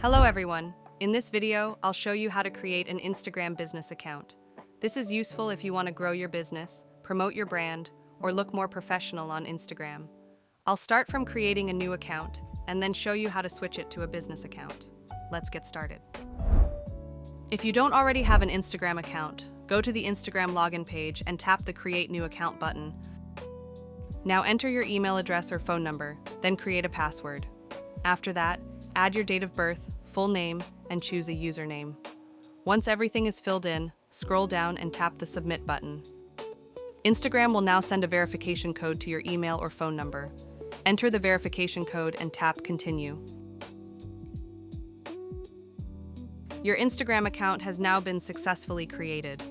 Hello everyone. In this video, I'll show you how to create an Instagram business account. This is useful if you want to grow your business, promote your brand, or look more professional on Instagram. I'll start from creating a new account and then show you how to switch it to a business account. Let's get started. If you don't already have an Instagram account, go to the Instagram login page and tap the Create New Account button. Now enter your email address or phone number, then create a password. After that, add your date of birth, full name, and choose a username. Once everything is filled in, scroll down and tap the Submit button. Instagram will now send a verification code to your email or phone number. Enter the verification code and tap Continue. Your Instagram account has now been successfully created.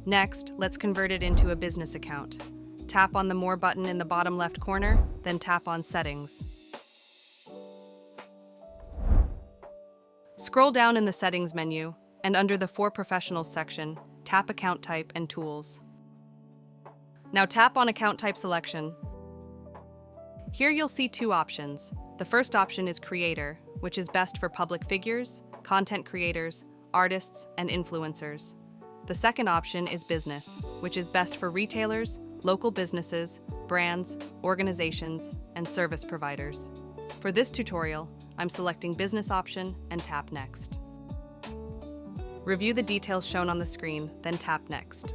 Next, let's convert it into a business account. Tap on the More button in the bottom left corner, then tap on Settings. Scroll down in the Settings menu, and under the For Professionals section, tap Account Type and Tools. Now tap on Account Type selection. Here you'll see two options. The first option is Creator, which is best for public figures, content creators, artists, and influencers. The second option is Business, which is best for retailers, local businesses, brands, organizations, and service providers. For this tutorial, I'm selecting Business option and tap Next. Review the details shown on the screen, then tap Next.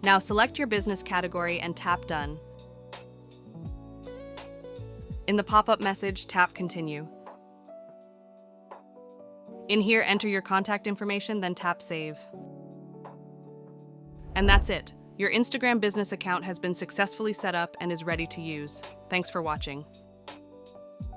Now select your business category and tap Done. In the pop-up message, tap Continue. In here, enter your contact information, then tap Save. And that's it. Your Instagram business account has been successfully set up and is ready to use. Thanks for watching.